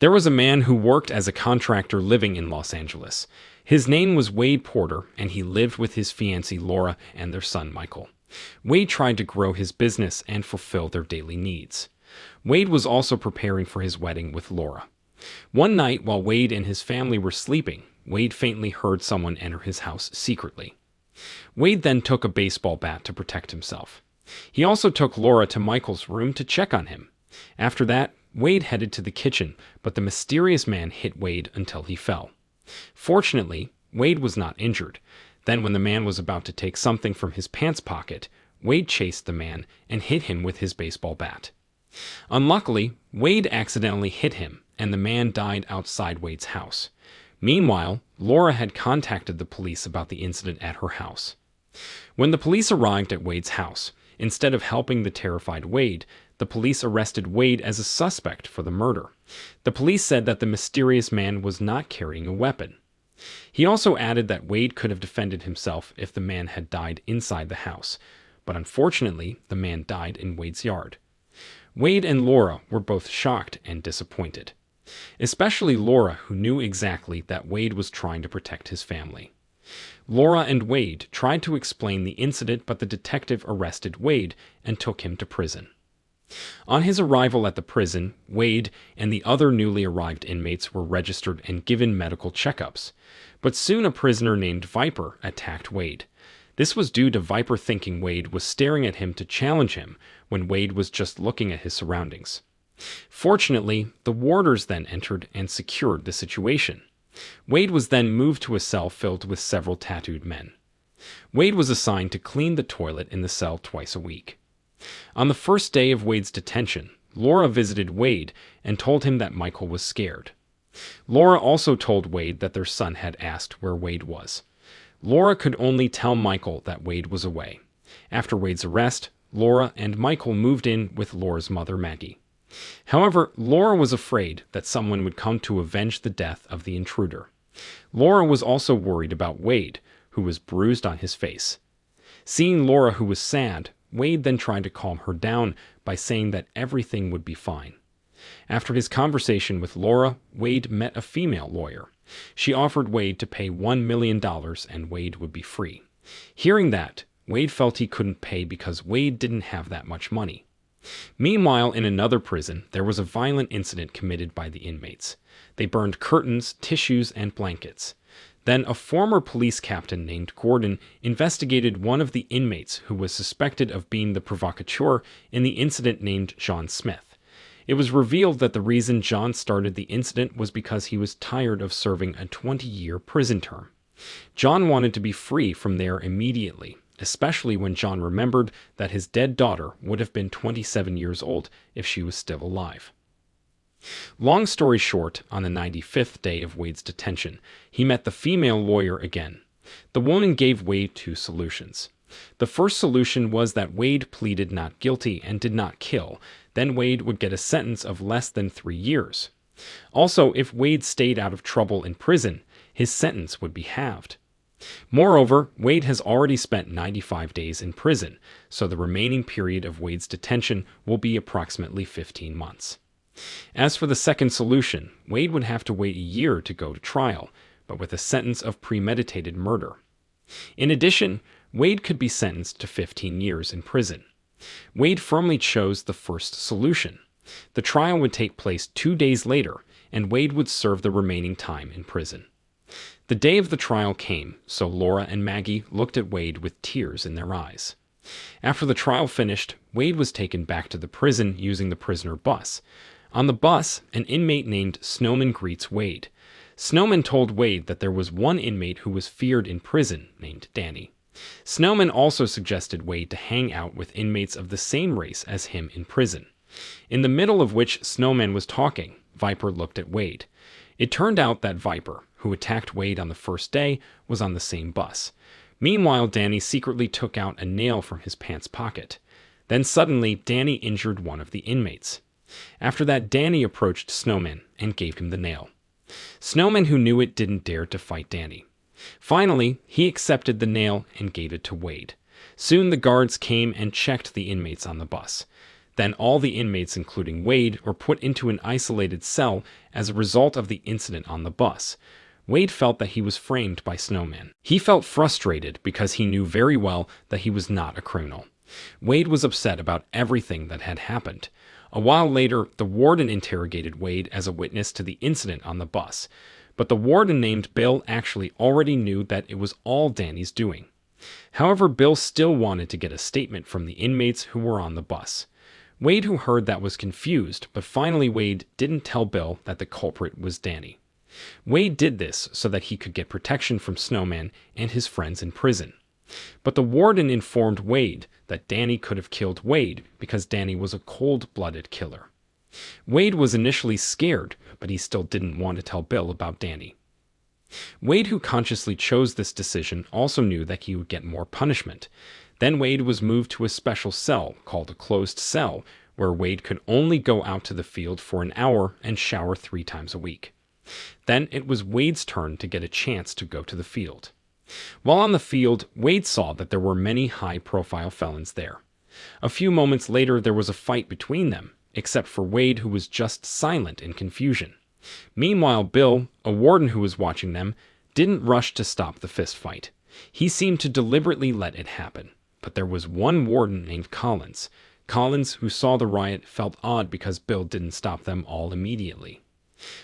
There was a man who worked as a contractor living in Los Angeles. His name was Wade Porter, and he lived with his fiancée Laura and their son Michael. Wade tried to grow his business and fulfill their daily needs. Wade was also preparing for his wedding with Laura. One night, while Wade and his family were sleeping, Wade faintly heard someone enter his house secretly. Wade then took a baseball bat to protect himself. He also took Laura to Michael's room to check on him. After that, Wade headed to the kitchen, but the mysterious man hit Wade until he fell. Fortunately, Wade was not injured. Then when the man was about to take something from his pants pocket, Wade chased the man and hit him with his baseball bat. Unluckily, Wade accidentally hit him, and the man died outside Wade's house. Meanwhile, Laura had contacted the police about the incident at her house. When the police arrived at Wade's house, instead of helping the terrified Wade, the police arrested Wade as a suspect for the murder. The police said that the mysterious man was not carrying a weapon. He also added that Wade could have defended himself if the man had died inside the house, but unfortunately, the man died in Wade's yard. Wade and Laura were both shocked and disappointed, especially Laura, who knew exactly that Wade was trying to protect his family. Laura and Wade tried to explain the incident, but the detective arrested Wade and took him to prison. On his arrival at the prison, Wade and the other newly arrived inmates were registered and given medical checkups. But soon a prisoner named Viper attacked Wade. This was due to Viper thinking Wade was staring at him to challenge him when Wade was just looking at his surroundings. Fortunately, the warders then entered and secured the situation. Wade was then moved to a cell filled with several tattooed men. Wade was assigned to clean the toilet in the cell twice a week. On the first day of Wade's detention, Laura visited Wade and told him that Michael was scared. Laura also told Wade that their son had asked where Wade was. Laura could only tell Michael that Wade was away. After Wade's arrest, Laura and Michael moved in with Laura's mother, Maggie. However, Laura was afraid that someone would come to avenge the death of the intruder. Laura was also worried about Wade, who was bruised on his face. Seeing Laura, who was sad, Wade then tried to calm her down by saying that everything would be fine. After his conversation with Laura, Wade met a female lawyer. She offered Wade to pay $1 million and Wade would be free. Hearing that, Wade felt he couldn't pay because Wade didn't have that much money. Meanwhile, in another prison, there was a violent incident committed by the inmates. They burned curtains, tissues, and blankets. Then a former police captain named Gordon investigated one of the inmates who was suspected of being the provocateur in the incident named John Smith. It was revealed that the reason John started the incident was because he was tired of serving a 20-year prison term. John wanted to be free from there immediately, especially when John remembered that his dead daughter would have been 27 years old if she was still alive. Long story short, on the 95th day of Wade's detention, he met the female lawyer again. The woman gave Wade two solutions. The first solution was that Wade pleaded not guilty and did not kill. Then Wade would get a sentence of less than 3 years. Also, if Wade stayed out of trouble in prison, his sentence would be halved. Moreover, Wade has already spent 95 days in prison, so the remaining period of Wade's detention will be approximately 15 months. As for the second solution, Wade would have to wait a year to go to trial, but with a sentence of premeditated murder. In addition, Wade could be sentenced to 15 years in prison. Wade firmly chose the first solution. The trial would take place 2 days later, and Wade would serve the remaining time in prison. The day of the trial came, so Laura and Maggie looked at Wade with tears in their eyes. After the trial finished, Wade was taken back to the prison using the prisoner bus. On the bus, an inmate named Snowman greets Wade. Snowman told Wade that there was one inmate who was feared in prison named Danny. Snowman also suggested Wade to hang out with inmates of the same race as him in prison. In the middle of which Snowman was talking, Viper looked at Wade. It turned out that Viper, who attacked Wade on the first day, was on the same bus. Meanwhile, Danny secretly took out a nail from his pants pocket. Then suddenly, Danny injured one of the inmates. After that, Danny approached Snowman and gave him the nail. Snowman, who knew it, didn't dare to fight Danny. Finally, he accepted the nail and gave it to Wade. Soon the guards came and checked the inmates on the bus. Then all the inmates, including Wade, were put into an isolated cell as a result of the incident on the bus. Wade felt that he was framed by Snowman. He felt frustrated because he knew very well that he was not a criminal. Wade was upset about everything that had happened. A while later, the warden interrogated Wade as a witness to the incident on the bus. But the warden named Bill actually already knew that it was all Danny's doing. However, Bill still wanted to get a statement from the inmates who were on the bus. Wade, who heard that, was confused, but finally Wade didn't tell Bill that the culprit was Danny. Wade did this so that he could get protection from Snowman and his friends in prison. But the warden informed Wade that Danny could have killed Wade because Danny was a cold-blooded killer. Wade was initially scared, but he still didn't want to tell Bill about Danny. Wade, who consciously chose this decision, also knew that he would get more punishment. Then Wade was moved to a special cell called a closed cell, where Wade could only go out to the field for an hour and shower 3 times a week. Then it was Wade's turn to get a chance to go to the field. While on the field, Wade saw that there were many high-profile felons there. A few moments later, there was a fight between them, except for Wade, who was just silent in confusion. Meanwhile, Bill, a warden who was watching them, didn't rush to stop the fist fight. He seemed to deliberately let it happen. But there was one warden named Collins. Collins, who saw the riot, felt odd because Bill didn't stop them all immediately.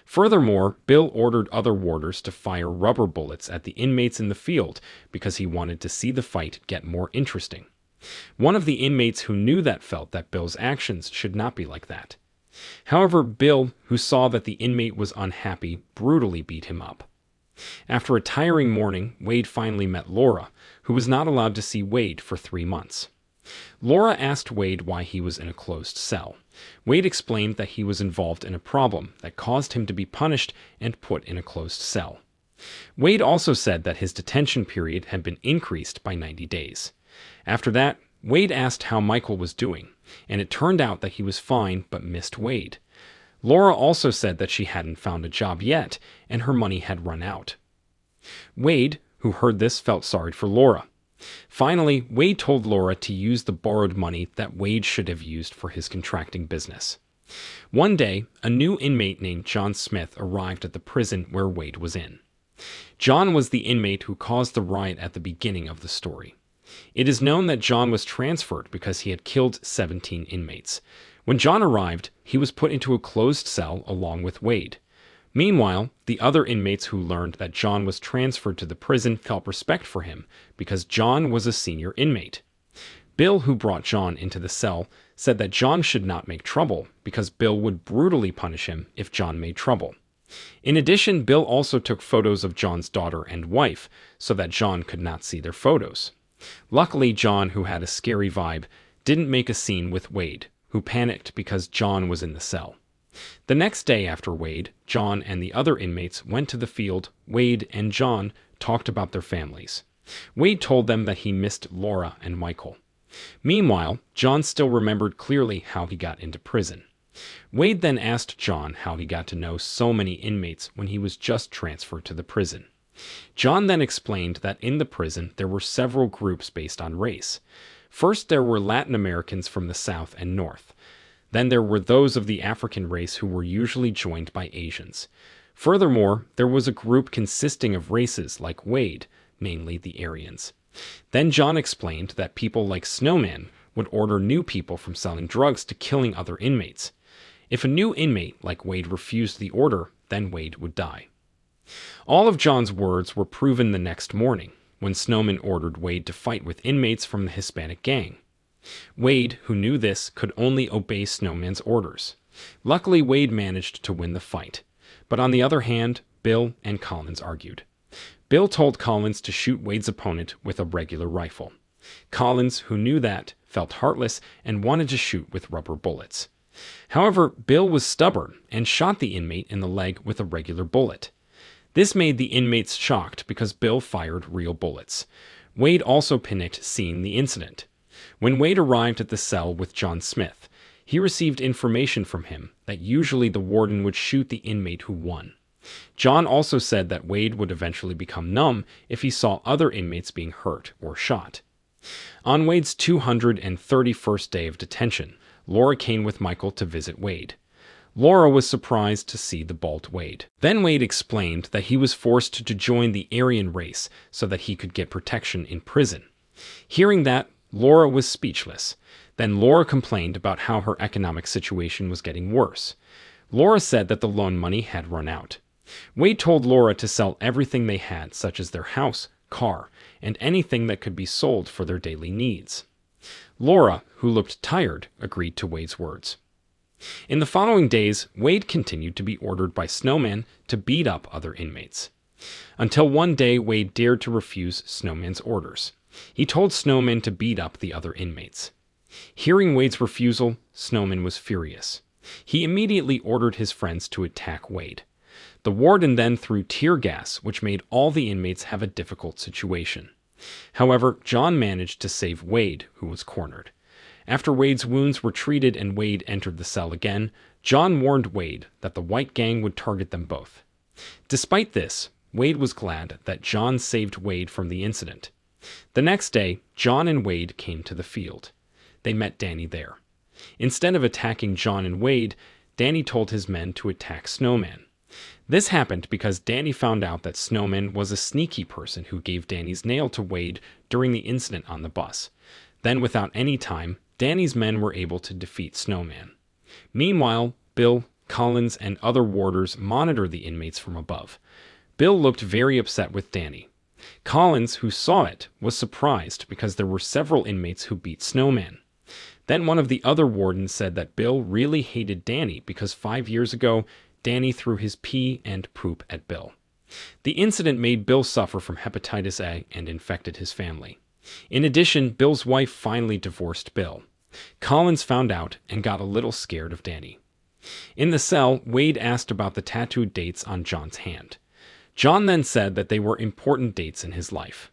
Furthermore, Bill ordered other warders to fire rubber bullets at the inmates in the field because he wanted to see the fight get more interesting. One of the inmates who knew that felt that Bill's actions should not be like that. However, Bill, who saw that the inmate was unhappy, brutally beat him up. After a tiring morning, Wade finally met Laura, who was not allowed to see Wade for 3 months. Laura asked Wade why he was in a closed cell. Wade explained that he was involved in a problem that caused him to be punished and put in a closed cell. Wade also said that his detention period had been increased by 90 days. After that, Wade asked how Michael was doing, and it turned out that he was fine but missed Wade. Laura also said that she hadn't found a job yet, and her money had run out. Wade, who heard this, felt sorry for Laura. Finally, Wade told Laura to use the borrowed money that Wade should have used for his contracting business. One day, a new inmate named John Smith arrived at the prison where Wade was in. John was the inmate who caused the riot at the beginning of the story. It is known that John was transferred because he had killed 17 inmates. When John arrived, he was put into a closed cell along with Wade. Meanwhile, the other inmates who learned that John was transferred to the prison felt respect for him because John was a senior inmate. Bill, who brought John into the cell, said that John should not make trouble because Bill would brutally punish him if John made trouble. In addition, Bill also took photos of John's daughter and wife so that John could not see their photos. Luckily, John, who had a scary vibe, didn't make a scene with Wade, who panicked because John was in the cell. The next day after Wade, John and the other inmates went to the field. Wade and John talked about their families. Wade told them that he missed Laura and Michael. Meanwhile, John still remembered clearly how he got into prison. Wade then asked John how he got to know so many inmates when he was just transferred to the prison. John then explained that in the prison there were several groups based on race. First, there were Latin Americans from the South and North. Then there were those of the African race who were usually joined by Asians. Furthermore, there was a group consisting of races like Wade, mainly the Aryans. Then John explained that people like Snowman would order new people from selling drugs to killing other inmates. If a new inmate like Wade refused the order, then Wade would die. All of John's words were proven the next morning, when Snowman ordered Wade to fight with inmates from the Hispanic gang. Wade, who knew this, could only obey Snowman's orders. Luckily, Wade managed to win the fight. But on the other hand, Bill and Collins argued. Bill told Collins to shoot Wade's opponent with a regular rifle. Collins, who knew that, felt heartless and wanted to shoot with rubber bullets. However, Bill was stubborn and shot the inmate in the leg with a regular bullet. This made the inmates shocked because Bill fired real bullets. Wade also panicked seeing the incident. When Wade arrived at the cell with John Smith, he received information from him that usually the warden would shoot the inmate who won. John also said that Wade would eventually become numb if he saw other inmates being hurt or shot. On Wade's 231st day of detention, Laura came with Michael to visit Wade. Laura was surprised to see the bald Wade. Then Wade explained that he was forced to join the Aryan race so that he could get protection in prison. Hearing that, Laura was speechless. Then Laura complained about how her economic situation was getting worse. Laura said that the loan money had run out. Wade told Laura to sell everything they had, such as their house, car, and anything that could be sold for their daily needs. Laura, who looked tired, agreed to Wade's words. In the following days, Wade continued to be ordered by Snowman to beat up other inmates. Until one day, Wade dared to refuse Snowman's orders. He told Snowman to beat up the other inmates. Hearing Wade's refusal, Snowman was furious. He immediately ordered his friends to attack Wade. The warden then threw tear gas, which made all the inmates have a difficult situation. However, John managed to save Wade, who was cornered. After Wade's wounds were treated and Wade entered the cell again, John warned Wade that the white gang would target them both. Despite this, Wade was glad that John saved Wade from the incident. The next day, John and Wade came to the field. They met Danny there. Instead of attacking John and Wade, Danny told his men to attack Snowman. This happened because Danny found out that Snowman was a sneaky person who gave Danny's nail to Wade during the incident on the bus. Then, without any time, Danny's men were able to defeat Snowman. Meanwhile, Bill, Collins, and other warders monitored the inmates from above. Bill looked very upset with Danny. Collins, who saw it, was surprised because there were several inmates who beat Snowman. Then one of the other wardens said that Bill really hated Danny because 5 years ago, Danny threw his pee and poop at Bill. The incident made Bill suffer from hepatitis A and infected his family. In addition, Bill's wife finally divorced Bill. Collins found out and got a little scared of Danny. In the cell, Wade asked about the tattooed dates on John's hand. John then said that they were important dates in his life.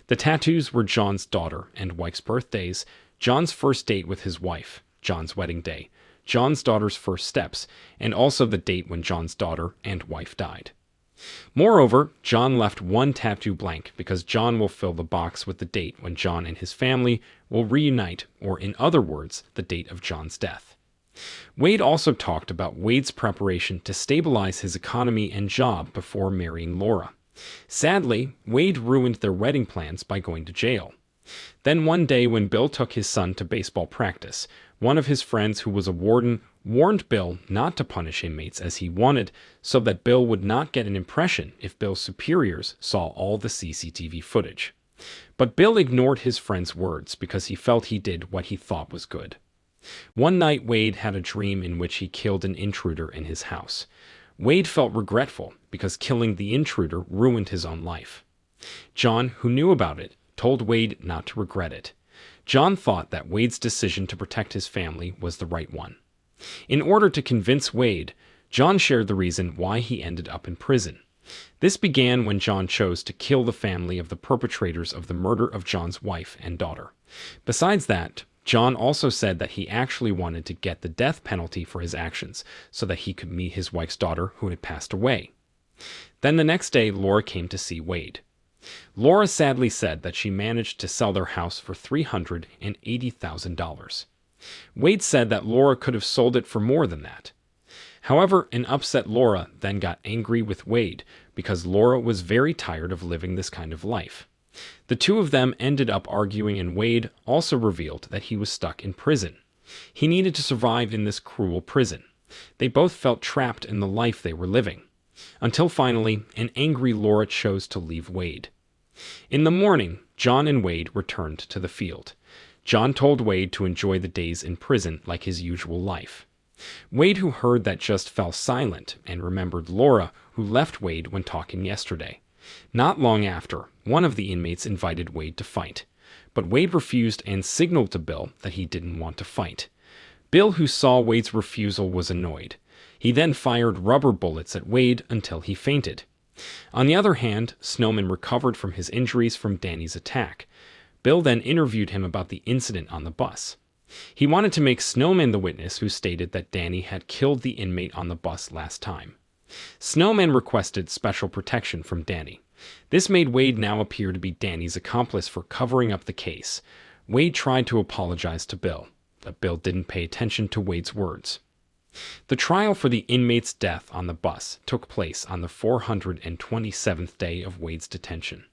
The tattoos were John's daughter and wife's birthdays, John's first date with his wife, John's wedding day, John's daughter's first steps, and also the date when John's daughter and wife died. Moreover, John left one tattoo blank because John will fill the box with the date when John and his family will reunite, or in other words, the date of John's death. Wade also talked about Wade's preparation to stabilize his economy and job before marrying Laura. Sadly, Wade ruined their wedding plans by going to jail. Then one day when Bill took his son to baseball practice, one of his friends who was a warden warned Bill not to punish inmates as he wanted so that Bill would not get an impression if Bill's superiors saw all the CCTV footage. But Bill ignored his friend's words because he felt he did what he thought was good. One night Wade had a dream in which he killed an intruder in his house. Wade felt regretful because killing the intruder ruined his own life. John, who knew about it, told Wade not to regret it. John thought that Wade's decision to protect his family was the right one. In order to convince Wade, John shared the reason why he ended up in prison. This began when John chose to kill the family of the perpetrators of the murder of John's wife and daughter. Besides that, John also said that he actually wanted to get the death penalty for his actions so that he could meet his wife's daughter who had passed away. Then the next day, Laura came to see Wade. Laura sadly said that she managed to sell their house for $380,000. Wade said that Laura could have sold it for more than that. However, an upset Laura then got angry with Wade because Laura was very tired of living this kind of life. The two of them ended up arguing, and Wade also revealed that he was stuck in prison. He needed to survive in this cruel prison. They both felt trapped in the life they were living. Until finally, an angry Laura chose to leave Wade. In the morning, John and Wade returned to the field. John told Wade to enjoy the days in prison like his usual life. Wade, who heard that, just fell silent and remembered Laura, who left Wade when talking yesterday. Not long after, one of the inmates invited Wade to fight, but Wade refused and signaled to Bill that he didn't want to fight. Bill, who saw Wade's refusal, was annoyed. He then fired rubber bullets at Wade until he fainted. On the other hand, Snowman recovered from his injuries from Danny's attack. Bill then interviewed him about the incident on the bus. He wanted to make Snowman the witness who stated that Danny had killed the inmate on the bus last time. Snowman requested special protection from Danny. This made Wade now appear to be Danny's accomplice for covering up the case. Wade tried to apologize to Bill, but Bill didn't pay attention to Wade's words. The trial for the inmate's death on the bus took place on the 427th day of Wade's detention.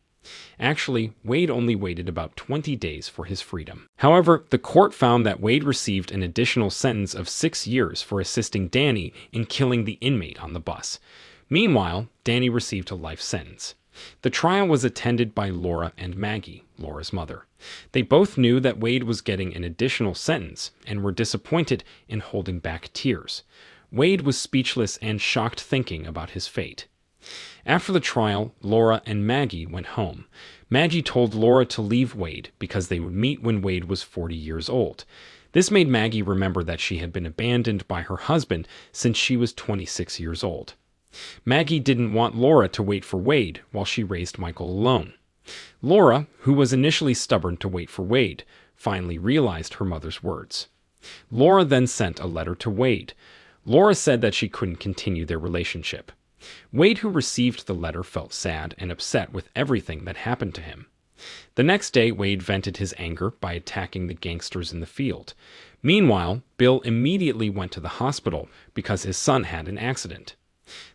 Actually, Wade only waited about 20 days for his freedom. However, the court found that Wade received an additional sentence of 6 years for assisting Danny in killing the inmate on the bus. Meanwhile, Danny received a life sentence. The trial was attended by Laura and Maggie, Laura's mother. They both knew that Wade was getting an additional sentence and were disappointed in holding back tears. Wade was speechless and shocked thinking about his fate. After the trial, Laura and Maggie went home. Maggie told Laura to leave Wade because they would meet when Wade was 40 years old. This made Maggie remember that she had been abandoned by her husband since she was 26 years old. Maggie didn't want Laura to wait for Wade while she raised Michael alone. Laura, who was initially stubborn to wait for Wade, finally realized her mother's words. Laura then sent a letter to Wade. Laura said that she couldn't continue their relationship. Wade, who received the letter, felt sad and upset with everything that happened to him. The next day, Wade vented his anger by attacking the gangsters in the field. Meanwhile, Bill immediately went to the hospital because his son had an accident.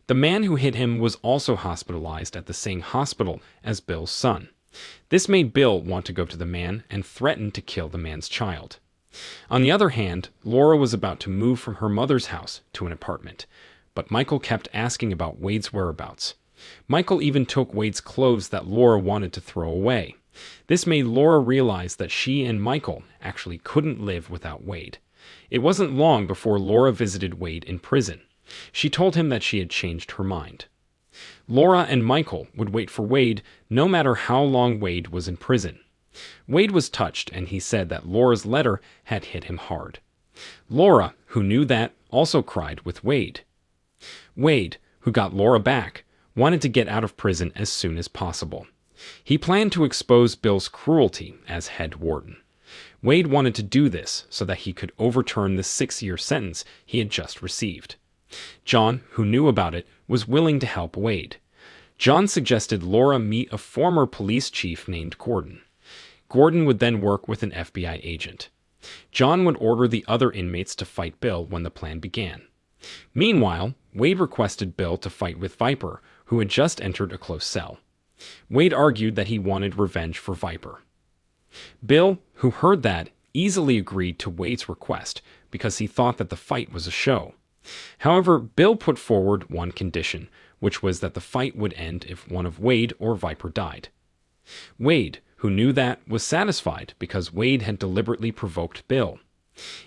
The man who hit him was also hospitalized at the same hospital as Bill's son. This made Bill want to go to the man and threaten to kill the man's child. On the other hand, Laura was about to move from her mother's house to an apartment, but Michael kept asking about Wade's whereabouts. Michael even took Wade's clothes that Laura wanted to throw away. This made Laura realize that she and Michael actually couldn't live without Wade. It wasn't long before Laura visited Wade in prison. She told him that she had changed her mind. Laura and Michael would wait for Wade no matter how long Wade was in prison. Wade was touched, and he said that Laura's letter had hit him hard. Laura, who knew that, also cried with Wade. Wade, who got Laura back, wanted to get out of prison as soon as possible. He planned to expose Bill's cruelty as head warden. Wade wanted to do this so that he could overturn the 6-year sentence he had just received. John, who knew about it, was willing to help Wade. John suggested Laura meet a former police chief named Gordon. Gordon would then work with an FBI agent. John would order the other inmates to fight Bill when the plan began. Meanwhile, Wade requested Bill to fight with Viper, who had just entered a close cell. Wade argued that he wanted revenge for Viper. Bill, who heard that, easily agreed to Wade's request because he thought that the fight was a show. However, Bill put forward one condition, which was that the fight would end if one of Wade or Viper died. Wade, who knew that, was satisfied because Wade had deliberately provoked Bill.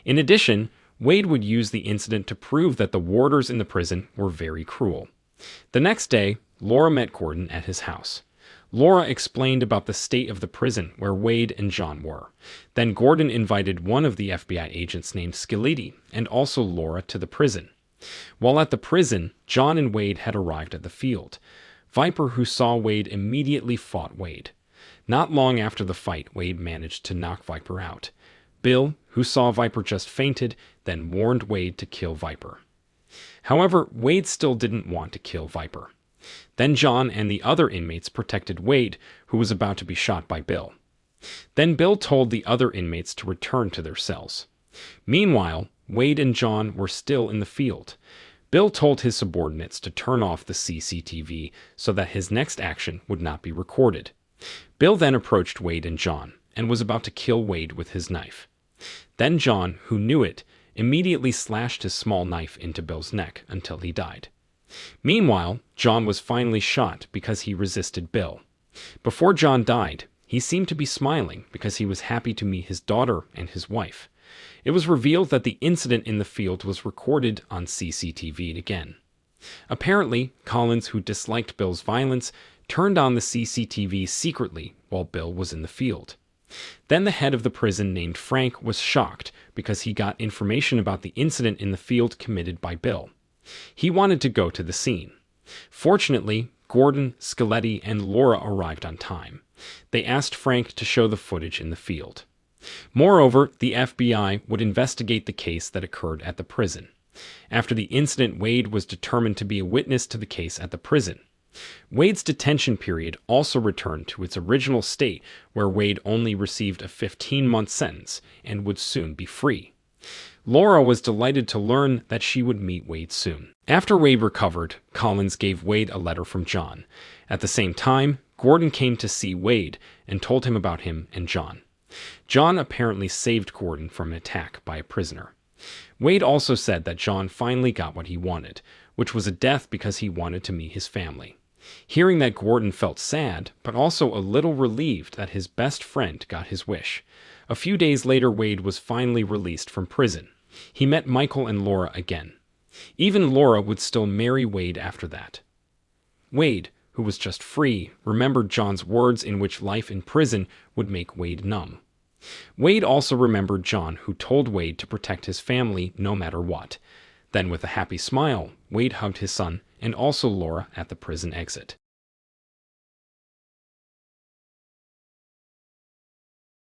In addition, Wade would use the incident to prove that the warders in the prison were very cruel. The next day, Laura met Gordon at his house. Laura explained about the state of the prison where Wade and John were. Then Gordon invited one of the FBI agents named Skility and also Laura to the prison. While at the prison, John and Wade had arrived at the field. Viper, who saw Wade, immediately fought Wade. Not long after the fight, Wade managed to knock Viper out. Bill, who saw Viper just fainted, then warned Wade to kill Viper. However, Wade still didn't want to kill Viper. Then John and the other inmates protected Wade, who was about to be shot by Bill. Then Bill told the other inmates to return to their cells. Meanwhile, Wade and John were still in the field. Bill told his subordinates to turn off the CCTV so that his next action would not be recorded. Bill then approached Wade and John and was about to kill Wade with his knife. Then John, who knew it, immediately slashed his small knife into Bill's neck until he died. Meanwhile, John was finally shot because he resisted Bill. Before John died, he seemed to be smiling because he was happy to meet his daughter and his wife. It was revealed that the incident in the field was recorded on CCTV again. Apparently, Collins, who disliked Bill's violence, turned on the CCTV secretly while Bill was in the field. Then the head of the prison named Frank was shocked because he got information about the incident in the field committed by Bill. He wanted to go to the scene. Fortunately, Gordon, Skeletti, and Laura arrived on time. They asked Frank to show the footage in the field. Moreover, the FBI would investigate the case that occurred at the prison. After the incident, Wade was determined to be a witness to the case at the prison. Wade's detention period also returned to its original state, where Wade only received a 15-month sentence and would soon be free. Laura was delighted to learn that she would meet Wade soon. After Wade recovered, Collins gave Wade a letter from John. At the same time, Gordon came to see Wade and told him about him and John. John apparently saved Gordon from an attack by a prisoner. Wade also said that John finally got what he wanted, which was a death because he wanted to meet his family. Hearing that, Gordon felt sad, but also a little relieved that his best friend got his wish. A few days later, Wade was finally released from prison. He met Michael and Laura again. Even Laura would still marry Wade after that. Wade, who was just free, remembered John's words in which life in prison would make Wade numb. Wade also remembered John, who told Wade to protect his family no matter what. Then, with a happy smile, Wade hugged his son and also Laura at the prison exit.